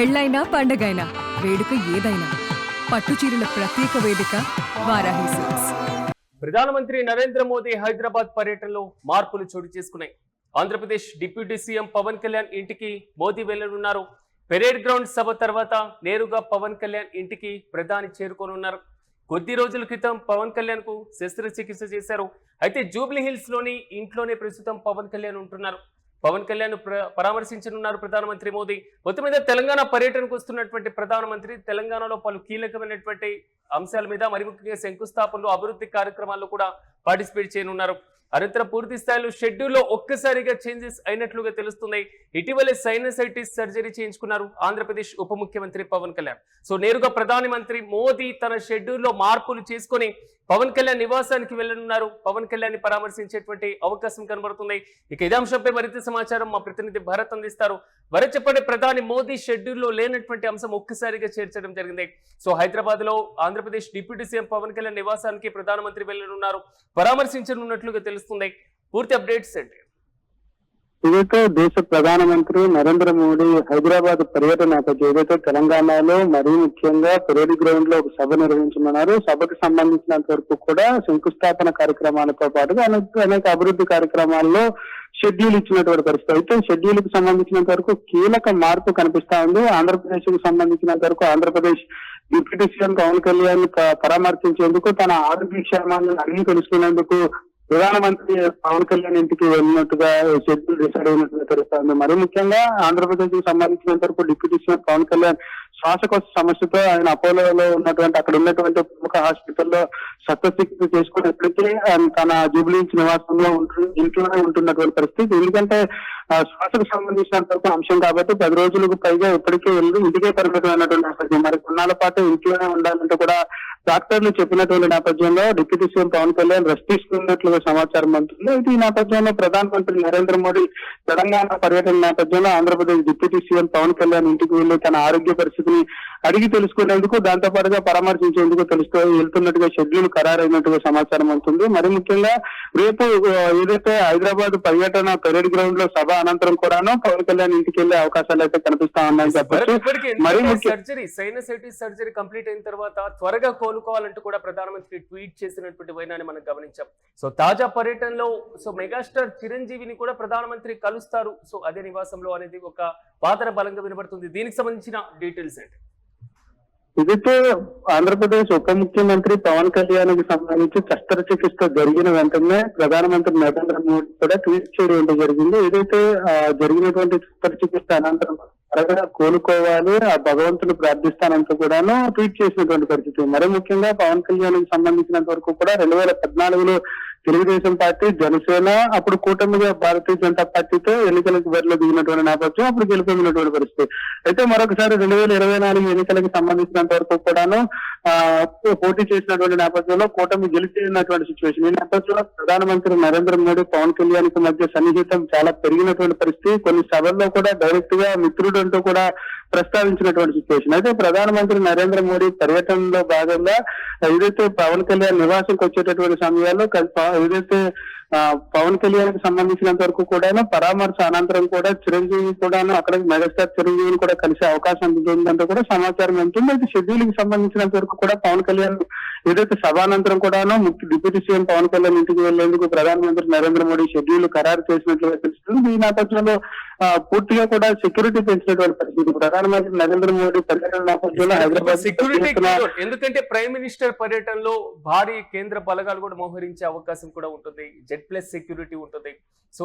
పెళ్ళైనా పండగైనా వేడుక ఏదైనా పట్టు చీరల ప్రత్యేక వేదిక వారాహి సిల్క్స్. ప్రధానమంత్రి నరేంద్ర మోదీ హైదరాబాద్ పర్యటనలో మార్పులు చోటు చేసుకున్నాయి. ఆంధ్రప్రదేశ్ డిప్యూటీ సీఎం పవన్ కళ్యాణ్ ఇంటికి మోదీ వెళ్లనున్నారు. పెరేడ్ గ్రౌండ్ సభ తర్వాత నేరుగా పవన్ కళ్యాణ్ ఇంటికి ప్రధాని చేరుకోనున్నారు. కొద్ది రోజుల క్రితం పవన్ కళ్యాణ్ కు శస్త్రచికిత్స చేశారు. అయితే జూబ్లీ హిల్స్ లోని ఇంట్లోనే ప్రస్తుతం పవన్ కళ్యాణ్ ఉంటున్నారు. పవన్ కళ్యాణ్ పరామర్శించనున్నారు ప్రధానమంత్రి మోదీ. మొత్తం మీద తెలంగాణ పర్యటనకు వస్తున్నటువంటి ప్రధానమంత్రి తెలంగాణలో పలు కీలకమైనటువంటి అంశాల మీద మరి ముఖ్యంగా శంకుస్థాపనలు, అభివృద్ధి కార్యక్రమాల్లో కూడా పార్టిసిపేట్ చేయనున్నారు. అనంతరం పూర్తి స్థాయిలో షెడ్యూల్లో ఒక్కసారిగా చేంజెస్ అయినట్లుగా తెలుస్తుంది. ఇటీవలే సైనసైటిస్ సర్జరీ చేయించుకున్నారు ఆంధ్రప్రదేశ్ ఉప ముఖ్యమంత్రి పవన్ కళ్యాణ్. సో నేరుగా ప్రధానమంత్రి మోదీ తన షెడ్యూల్లో మార్పులు చేసుకొని పవన్ కళ్యాణ్ నివాసానికి వెళ్లనున్నారు. పవన్ కళ్యాణ్ ని పరామర్శించేటువంటి అవకాశం కనబడుతుంది. ఇక ఇదే అంశంపై మరింత సమాచారం మా ప్రతినిధి భరత్ అందిస్తారు. భరత్, చెప్పండి, ప్రధాని మోదీ షెడ్యూల్లో లేనటువంటి అంశం ఒక్కసారిగా చేర్చడం జరిగింది. సో హైదరాబాద్ లో ఆంధ్రప్రదేశ్ డిప్యూటీ సీఎం పవన్ కళ్యాణ్ నివాసానికి ప్రధానమంత్రి వెళ్లనున్నారు, పరామర్శించనున్నట్లుగా తెలుస్తుంది. పూర్తి అప్డేట్స్ ఏంటి? ఏదైతే దేశ ప్రధానమంత్రి నరేంద్ర మోడీ హైదరాబాద్ పర్యటన నేపథ్యం ఏదైతే తెలంగాణలో మరీ ముఖ్యంగా పెరేడ్ గ్రౌండ్ లో ఒక సభ నిర్వహించనున్నారు. సభకు సంబంధించినంత వరకు కూడా శంకుస్థాపన కార్యక్రమాలతో పాటుగా అనేక అభివృద్ధి కార్యక్రమాల్లో షెడ్యూల్ ఇచ్చినటువంటి పరిస్థితి. అయితే షెడ్యూల్ కి సంబంధించినంత వరకు కీలక మార్పు కనిపిస్తా ఉంది. ఆంధ్రప్రదేశ్ కు సంబంధించినంత వరకు ఆంధ్రప్రదేశ్ డిప్యూటీ సీఎం పవన్ కళ్యాణ్ పరామర్శించేందుకు, తన ఆరోగ్య క్షేమాలను అడిగి తెలుసుకునేందుకు ప్రధానమంత్రి పవన్ కళ్యాణ్ ఇంటికి వెళ్ళినట్టుగా షెడ్యూల్ డిసైడ్ అయినట్టుగా తెలుస్తోంది. మరి ముఖ్యంగా ఆంధ్రప్రదేశ్ కు సంబంధించినంత వరకు డిప్యూటీ సీఎం పవన్ కళ్యాణ్ శ్వాసకోశ సమస్యతో ఆయన అపోలోలో ఉన్నటువంటి అక్కడ ఉన్నటువంటి ప్రముఖ హాస్పిటల్లో శస్త్రచికిత్స చేసుకున్నప్పటికీ తన జూబ్లీ హిల్స్ నివాసంలో ఇంట్లోనే ఉంటున్నటువంటి పరిస్థితి. ఎందుకంటే శ్వాసకు సంబంధించినంత అంశం కాబట్టి 10 రోజులకు పైగా ఇప్పటికే వెళ్ళి ఇంటికే పరిమితమైనటువంటి నేపథ్యం. మరి కొన్నాళ్ళ పాటు ఇంట్లోనే ఉండాలంటే కూడా డాక్టర్లు చెప్పినటువంటి నేపథ్యంలో deputy CM Pawan Kalyan rest తీసుకున్నట్లుగా సమాచారం అందుతుంది. అయితే ఈ నేపథ్యంలో ప్రధానమంత్రి నరేంద్ర మోడీ తెలంగాణ పర్యటన నేపథ్యంలో ఆంధ్రప్రదేశ్ డిప్యూటీ సీఎం పవన్ కళ్యాణ్ ఇంటికి వెళ్లి తన ఆరోగ్య పరిస్థితిని అడిగి తెలుసుకునేందుకు, దాంతో పాటుగా పరామర్శించేందుకు వెళ్తున్నట్టుగా షెడ్యూల్ ఖరారైనట్టుగా సమాచారం అవుతుంది. మరి ముఖ్యంగా రేపు ఏదైతే హైదరాబాద్ పర్యటన పెరేడ్ గ్రౌండ్ లో సభ అనంతరం కూడాను పవన్ కళ్యాణ్ ఇంటికి వెళ్లే అవకాశాలు అయితే కనిపిస్తా ఉన్నాయని చెప్పచ్చు. మరి సైనసైటిస్ సర్జరీ కంప్లీట్ అయిన తర్వాత త్వరగా కోలుకోవాలంటూ కూడా ప్రధానమంత్రి ట్వీట్ చేసినటువంటి వైనాన్ని మనం గమనించాం. సో తాజా పర్యటనలో మెగాస్టార్ చిరంజీవిని కూడా ప్రధానమంత్రి కలుస్తారు. సో అదే నివాసంలో అనేది ఒక వాదన బలంగా వినబడుతుంది. దీనికి సంబంధించిన డీటెయిల్స్ ఏంటి? ఇదైతే ఆంధ్రప్రదేశ్ ఉప ముఖ్యమంత్రి పవన్ కళ్యాణ్ కి సంబంధించి శస్త్రచికిత్స జరిగిన వెంటనే ప్రధానమంత్రి నరేంద్ర మోడీ కూడా ట్వీట్ చేయడం జరిగింది. ఏదైతే జరిగినటువంటి శస్త్రచికిత్స అనంతరం త్వరగా కోలుకోవాలి, ఆ భగవంతుని ప్రార్థిస్తానంటూ కూడాను ట్వీట్ చేసినటువంటి పరిస్థితి. మరీ ముఖ్యంగా పవన్ కళ్యాణ్ కి సంబంధించినంత వరకు కూడా 2014లో తెలుగుదేశం పార్టీ, జనసేన, అప్పుడు కూటమిగా భారతీయ జనతా పార్టీతో ఎన్నికలకు బరిలో దిగినటువంటి నేపథ్యం, అప్పుడు గెలుపొందినటువంటి పరిస్థితి. అయితే మరొకసారి 2024 ఎన్నికలకు సంబంధించినంత వరకు కూడాను పోటీ చేసినటువంటి నేపథ్యంలో కూటమి గెలిచినటువంటి సిచ్యువేషన్. ఈ నేపథ్యంలో ప్రధానమంత్రి నరేంద్ర మోడీ పవన్ కళ్యాణ్ కి మధ్య సన్నిహితం చాలా పెరిగినటువంటి పరిస్థితి. కొన్ని సభల్లో కూడా డైరెక్ట్ గా మిత్రుడు అంటూ కూడా ప్రస్తావించినటువంటి సిచ్యువేషన్. అయితే ప్రధానమంత్రి నరేంద్ర మోడీ పర్యటనలో భాగంగా ఏదైతే పవన్ కళ్యాణ్ నివాసంకి వచ్చేటటువంటి సమయాల్లో ఏదైతే పవన్ కళ్యాణ్ కి సంబంధించినంత వరకు కూడా పరామర్శ అనంతరం కూడా చిరంజీవి కూడాను అక్కడ మెగాస్టార్ చిరంజీవిని కూడా కలిసే అవకాశం ఉందంటూ కూడా సమాచారం ఉంటుంది. అయితే షెడ్యూల్ కి సంబంధించినంత వరకు కూడా పవన్ కళ్యాణ్ ఏదైతే సభానంతరం కూడాను డిప్యూటీ సీఎం పవన్ కళ్యాణ్ ఇంటికి వెళ్లేందుకు ప్రధానమంత్రి నరేంద్ర మోడీ షెడ్యూల్ ఖరారు చేసినట్లుగా తెలుస్తుంది. ఈ నేపథ్యంలో పూర్తిగా కూడా సెక్యూరిటీ పెంచినటువంటి పరిస్థితి. ప్రధానమంత్రి నరేంద్ర మోడీ పర్యటన నేపథ్యంలో హైదరాబాద్ సెక్యూరిటీ, ఎందుకంటే ప్రైమ్ మినిస్టర్ పర్యటనలో భారీ కేంద్ర బలగాలు కూడా మోహరించే అవకాశం కూడా ఉంటుంది. Z+ సెక్యూరిటీ ఉంటుంది. సో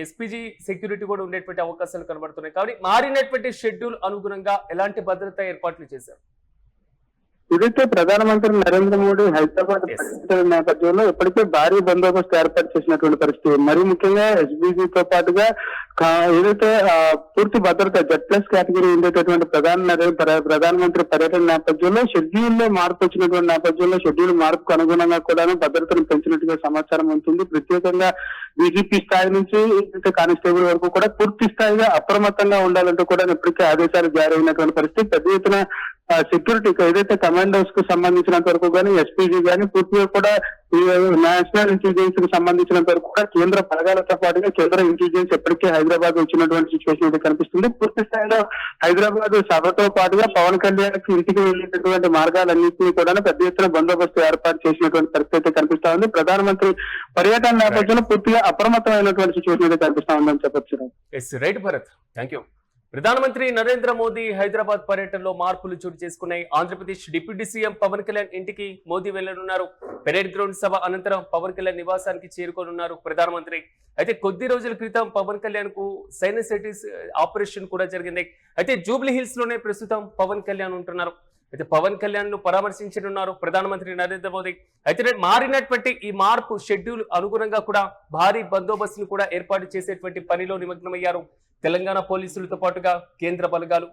SPG సెక్యూరిటీ కూడా ఉండేటువంటి అవకాశాలు కనబడుతున్నాయి. కాబట్టి మారినటువంటి షెడ్యూల్ అనుగుణంగా ఎలాంటి భద్రతా ఏర్పాట్లు చేశారు? ఇదైతే ప్రధానమంత్రి నరేంద్ర మోడీ హైదరాబాద్ పర్యటన నేపథ్యంలో ఇప్పటికే భారీ బందోబస్తు ఏర్పాటు చేసినటువంటి పరిస్థితి. మరి ముఖ్యంగా SPGతో పాటుగా ఏదైతే పూర్తి భద్రత Z+ కేటగిరీ ఉండేటటువంటి ప్రధానమంత్రి పర్యటన నేపథ్యంలో షెడ్యూల్ లో మార్పు వచ్చినటువంటి నేపథ్యంలో షెడ్యూల్ మార్పుకు అనుగుణంగా కూడా భద్రతను పెంచినట్టుగా సమాచారం ఉంటుంది. ప్రత్యేకంగా DGP స్థాయి నుంచి కానిస్టేబుల్ వరకు కూడా పూర్తి స్థాయిగా అప్రమత్తంగా ఉండాలంటూ కూడా ఇప్పటికే ఆదేశాలు జారీ అయినటువంటి పరిస్థితి. పెద్ద ఎత్తున సెక్యూరిటీ ఏదైతే కమాండోస్ కు సంబంధించినంత వరకు కానీ ఎస్పీజీ కానీ పూర్తిగా కూడా ఈ నేషనల్ ఇంటెలిజెన్స్ కి సంబంధించినంత వరకు కూడా కేంద్ర బలగాలతో పాటుగా కేంద్ర ఇంటెలిజెన్స్ ఎప్పటికే హైదరాబాద్ వచ్చినటువంటి సిచ్యువేషన్ అయితే కనిపిస్తుంది. పూర్తి స్థాయిలో హైదరాబాద్ సభతో పాటుగా పవన్ కళ్యాణ్ కి ఇంటికి వెళ్ళేటటువంటి మార్గాలన్నింటినీ కూడా పెద్ద ఎత్తున బందోబస్తు ఏర్పాటు చేసినటువంటి పరిస్థితి అయితే కనిపిస్తా ఉంది. ప్రధానమంత్రి పర్యటన నేపథ్యంలో పూర్తిగా అప్రమత్తమైనటువంటి సిచ్యువేషన్ అయితే కనిపిస్తా ఉందని చెప్పొచ్చు. Right Bharat, thank you. ప్రధానమంత్రి నరేంద్ర మోదీ హైదరాబాద్ పర్యటనలో మార్పులు చోటు చేసుకున్నాయి. ఆంధ్రప్రదేశ్ డిప్యూటీ సీఎం పవన్ కళ్యాణ్ ఇంటికి మోదీ వెళ్లనున్నారు. పెరేడ్ గ్రౌండ్ సభ అనంతరం పవన్ కళ్యాణ్ నివాసానికి చేరుకోనున్నారు ప్రధానమంత్రి. అయితే కొద్ది రోజుల క్రితం పవన్ కళ్యాణ్ కు సైనసైటిస్ ఆపరేషన్ కూడా జరిగింది. అయితే జూబ్లీ హిల్స్ లోనే ప్రస్తుతం పవన్ కళ్యాణ్ ఉంటున్నారు. అయితే పవన్ కళ్యాణ్ ను పరామర్శించనున్నారు ప్రధానమంత్రి నరేంద్ర మోదీ. అయితే మారినటువంటి ఈ మార్పు షెడ్యూల్ అనుగుణంగా కూడా భారీ బందోబస్తును కూడా ఏర్పాటు చేసేటువంటి పనిలో నిమగ్నమయ్యారు తెలంగాణ పోలీసులతో పాటుగా కేంద్ర బలగాలు.